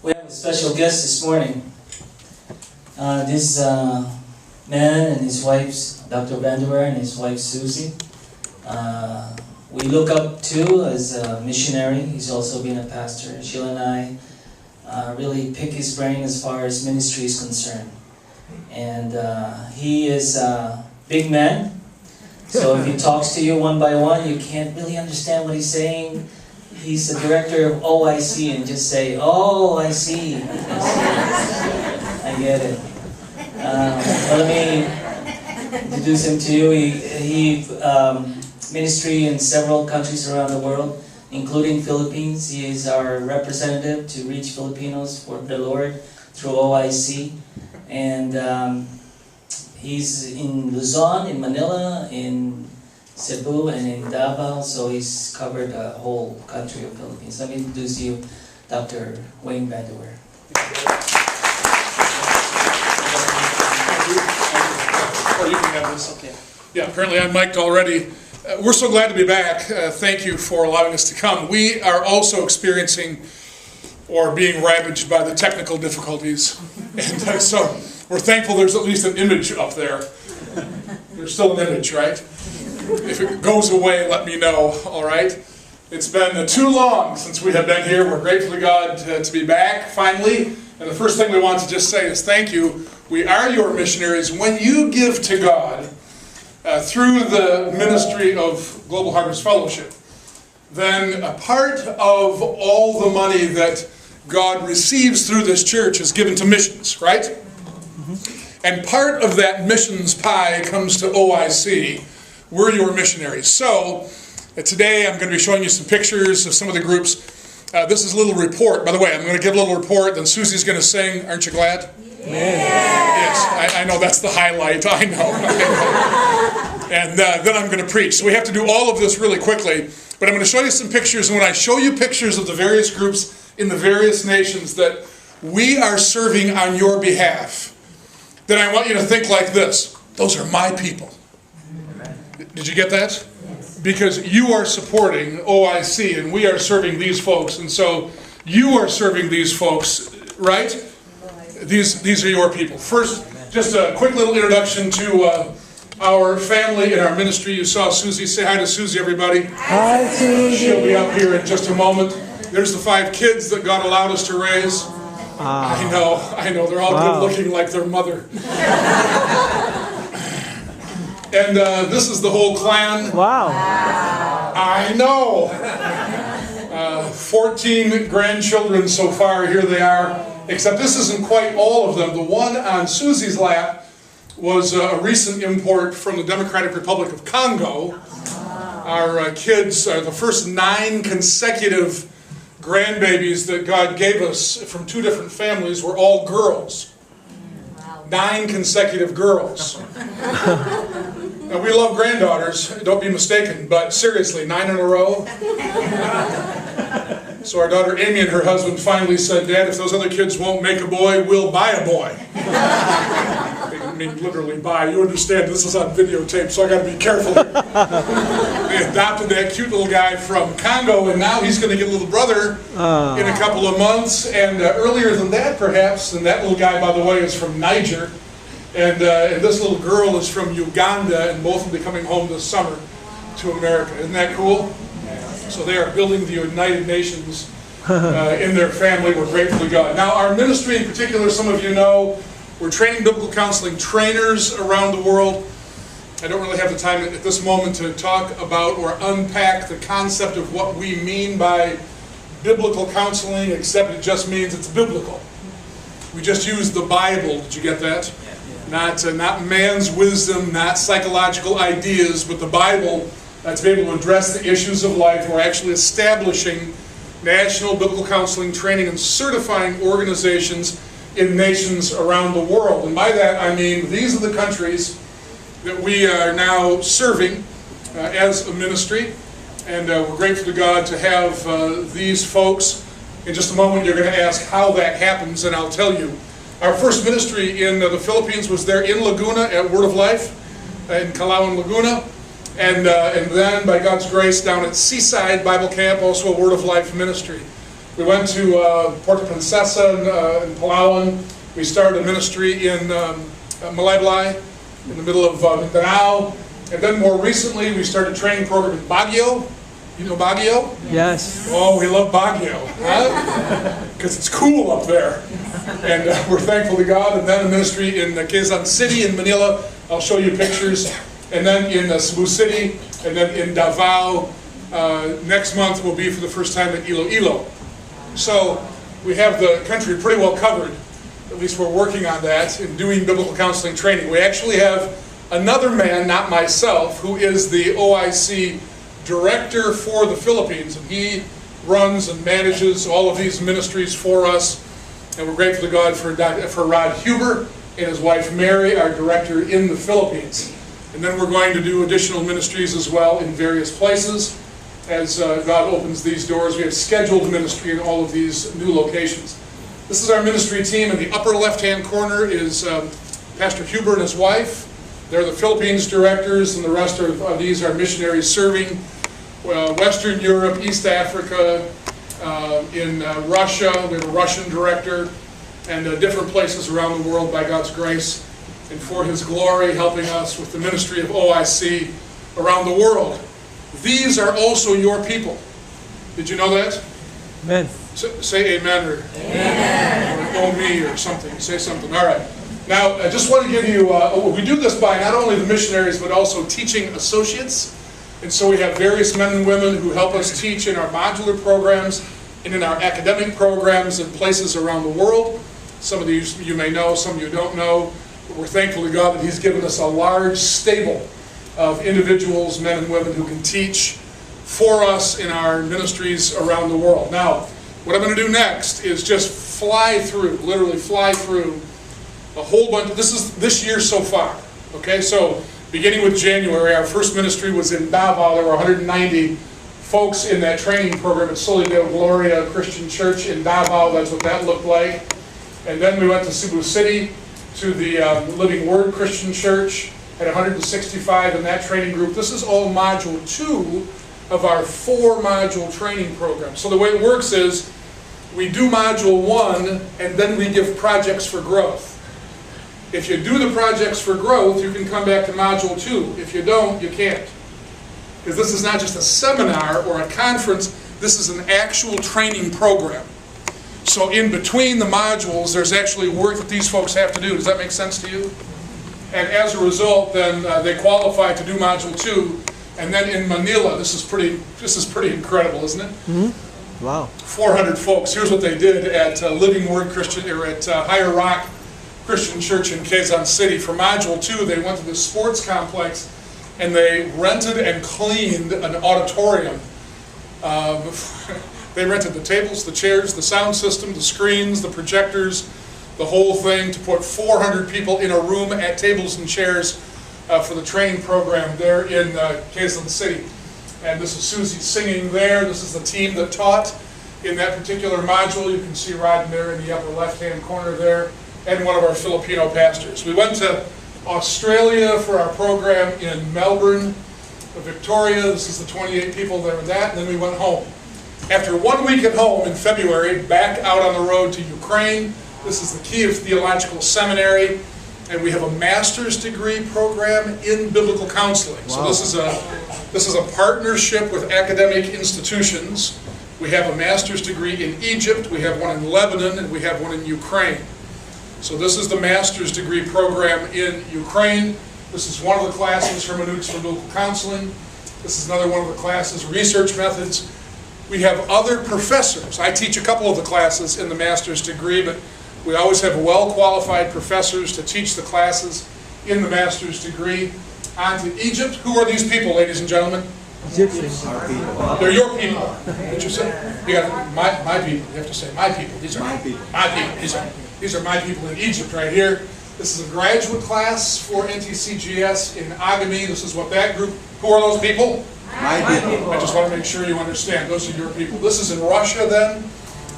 We have a special guest this morning. This man and his wife, Dr. Vanderwier and his wife Susie, we look up to as a missionary. He's also been a pastor. Sheila and I really pick his brain as far as ministry is concerned. And he is a big man, so if he talks to you one by one, you can't really understand what he's saying. He's the director of OIC, and just say, "Oh, I see. I get it." But let me introduce him to you. He ministry in several countries around the world, including Philippines. He is our representative to reach Filipinos for the Lord through OIC. And he's in Luzon, in Manila, in Cebu, and in Davao, so he's covered the whole country of Philippines. Let me introduce you, Dr. Wayne Vanderwier. Oh, you can have this, okay. Yeah, apparently I'm mic'd already. We're so glad to be back. Thank you for allowing us to come. We are also experiencing or being ravaged by the technical difficulties. And so we're thankful there's at least an image up there. There's still an image, right? If it goes away, let me know, all right? It's been too long since we have been here. We're grateful to God to be back, finally. And the first thing we want to just say is thank you. We are your missionaries. When you give to God through the ministry of Global Harvest Fellowship, then a part of all the money that God receives through this church is given to missions, right? Mm-hmm. And part of that missions pie comes to OIC. We're your missionaries. So today I'm going to be showing you some pictures of some of the groups. This is a little report. By the way, I'm going to give a little report, then Susie's going to sing. Aren't you glad? Yeah. Yes, I know that's the highlight. I know. And then I'm going to preach. So we have to do all of this really quickly. But I'm going to show you some pictures. And when I show you pictures of the various groups in the various nations that we are serving on your behalf, then I want you to think like this. Those are my people. Did you get that? Because you are supporting OIC and we are serving these folks. And so you are serving these folks, right? These are your people. First, just a quick little introduction to our family and our ministry. You saw Susie. Say hi to Susie, everybody. Hi, Susie. She'll be up here in just a moment. There's the 5 kids that God allowed us to raise. I know. They're all good looking like their mother. And this is the whole clan. Wow. I know. 14 grandchildren so far. Here they are. Except this isn't quite all of them. The one on Susie's lap was a recent import from the Democratic Republic of Congo. Our kids are the first 9 consecutive grandbabies that God gave us from 2 different families were all girls. 9 consecutive girls. Now, we love granddaughters, don't be mistaken, but seriously, 9 in a row? So our daughter Amy and her husband finally said, "Dad, if those other kids won't make a boy, we'll buy a boy." I mean, literally buy. You understand, this is on videotape, so I got to be careful here. They adopted that cute little guy from Congo, and now he's going to get a little brother in a couple of months. And earlier than that, perhaps, and that little guy, by the way, is from Niger. And this little girl is from Uganda, and both will be coming home this summer to America. Isn't that cool? So they are building the United Nations in their family. We're grateful to God. Now, our ministry in particular, some of you know, we're training biblical counseling trainers around the world. I don't really have the time at this moment to talk about or unpack the concept of what we mean by biblical counseling, except it just means it's biblical. We just use the Bible. Did you get that? Not man's wisdom, not psychological ideas, but the Bible to be able to address the issues of life. We're actually establishing national biblical counseling training and certifying organizations in nations around the world. And by that I mean these are the countries that we are now serving as a ministry. And we're grateful to God to have these folks. In just a moment you're going to ask how that happens, and I'll tell you. Our first ministry in the Philippines was there in Laguna at Word of Life, in Calauan, Laguna. And then, by God's grace, down at Seaside Bible Camp, also a Word of Life ministry. We went to Puerto Princesa in Palawan. We started a ministry in Malaybalay, in the middle of Mindanao. And then more recently, we started a training program in Baguio. You know Baguio? Yes. Oh, we love Baguio, huh? Because it's cool up there. And we're thankful to God. And then a ministry in Quezon City in Manila. I'll show you pictures. And then in Cebu City, and then in Davao. Next month will be for the first time in Iloilo. So we have the country pretty well covered. At least we're working on that in doing biblical counseling training. We actually have another man, not myself, who is the OIC director for the Philippines, and he runs and manages all of these ministries for us. And we're grateful to God for Rod Huber and his wife Mary, our director in the Philippines. And then we're going to do additional ministries as well in various places as God opens these doors. We have scheduled ministry in all of these new locations. This is our ministry team. In the upper left-hand corner is Pastor Huber and his wife. They're the Philippines directors, and the rest of these are missionaries serving Western Europe, East Africa, in Russia. We have a Russian director, and different places around the world by God's grace and for His glory, helping us with the ministry of OIC around the world. These are also your people. Did you know that? Amen. Say amen, or oh me, or something. Say something. All right. Now, I just want to give you, we do this by not only the missionaries, but also teaching associates. And so we have various men and women who help us teach in our modular programs and in our academic programs in places around the world. Some of these you may know, some you don't know. But we're thankful to God that He's given us a large stable of individuals, men and women, who can teach for us in our ministries around the world. Now, what I'm going to do next is just fly through, literally fly through a whole bunch. This is this year so far. Okay, so beginning with January, our first ministry was in Davao. There were 190 folks in that training program at Soli Deo Gloria Christian Church in Davao. That's what that looked like. And then we went to Cebu City to the Living Word Christian Church, had 165 in that training group. This is all Module 2 of our 4-module training program. So the way it works is we do Module 1, and then we give projects for growth. If you do the projects for growth, you can come back to Module 2. If you don't, you can't. Because this is not just a seminar or a conference, this is an actual training program. So in between the modules, there's actually work that these folks have to do. Does that make sense to you? And as a result, then they qualify to do Module 2. And then in Manila, this is pretty incredible, isn't it? Mm-hmm. Wow. 400 folks. Here's what they did at Living Word Christian, or at Higher Rock Christian Church in Quezon City. For Module 2, they went to the sports complex and they rented and cleaned an auditorium. They rented the tables, the chairs, the sound system, the screens, the projectors, the whole thing, to put 400 people in a room at tables and chairs for the training program there in Quezon City. And this is Susie singing there. This is the team that taught in that particular module. You can see Rod there in the upper left-hand corner there, and one of our Filipino pastors. We went to Australia for our program in Melbourne, Victoria. This is the 28 people there with that, and then we went home. After 1 week at home in February, back out on the road to Ukraine. This is the Kiev Theological Seminary, and we have a master's degree program in biblical counseling. Wow. So this is a partnership with academic institutions. We have a master's degree in Egypt, we have one in Lebanon, and we have one in Ukraine. So this is the master's degree program in Ukraine. This is one of the classes, Hermeneutics for Biblical Counseling. This is another one of the classes, Research Methods. We have other professors. I teach a couple of the classes in the master's degree, but we always have well-qualified professors to teach the classes in the master's degree. On to Egypt. Who are these people, ladies and gentlemen? Egyptians. They're your people. Did you say? You got my people. You have to say my people. These are my people. My people. These are my people in Egypt right here. This is a graduate class for NTCGS in Agami. This is what that group. Who are those people? My people. I just want to make sure you understand. Those are your people. This is in Russia then.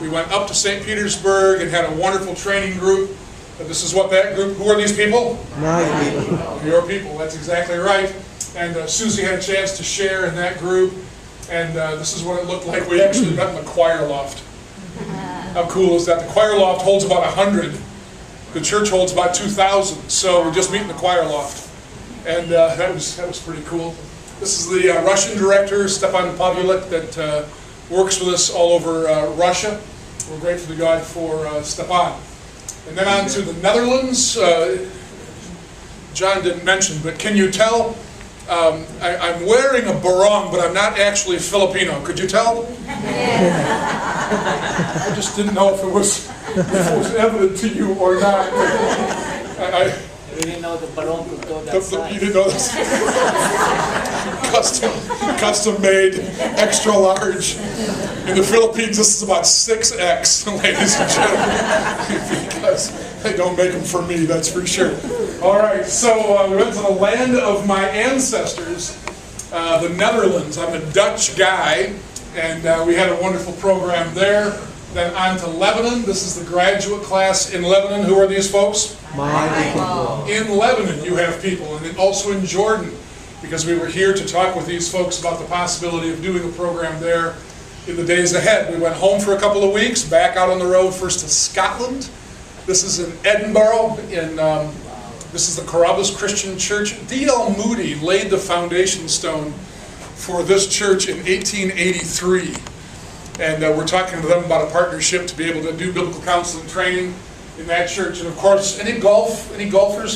We went up to St. Petersburg and had a wonderful training group. This is what that group. Who are these people? My people. Your people. That's exactly right. And Susie had a chance to share in that group. And this is what it looked like. We actually met in the choir loft. How cool is that? The choir loft holds about 100. The church holds about 2,000. So we just meet in the choir loft. And that was pretty cool. This is the Russian director, Stepan Pavlik, that works with us all over Russia. We're grateful to God for Stepan. And then on to the Netherlands. John didn't mention, but can you tell? I'm wearing a barong, but I'm not actually Filipino. Could you tell? I just didn't know if it was evident to you or not. You didn't know the barong could go that size. You didn't know this? Custom made, extra large. In the Philippines, this is about 6X, ladies and gentlemen, because they don't make them for me, that's for sure. All right, so we went to the land of my ancestors, the Netherlands. I'm a Dutch guy, and we had a wonderful program there. Then on to Lebanon. This is the graduate class in Lebanon. Who are these folks? My people. In Lebanon, you have people, and then also in Jordan, because we were here to talk with these folks about the possibility of doing a program there in the days ahead. We went home for a couple of weeks, back out on the road, first to Scotland. This is in Edinburgh, this is the Carrabba's Christian Church. D.L. Moody laid the foundation stone for this church in 1883. And we're talking to them about a partnership to be able to do biblical counseling training in that church. And of course, any golfers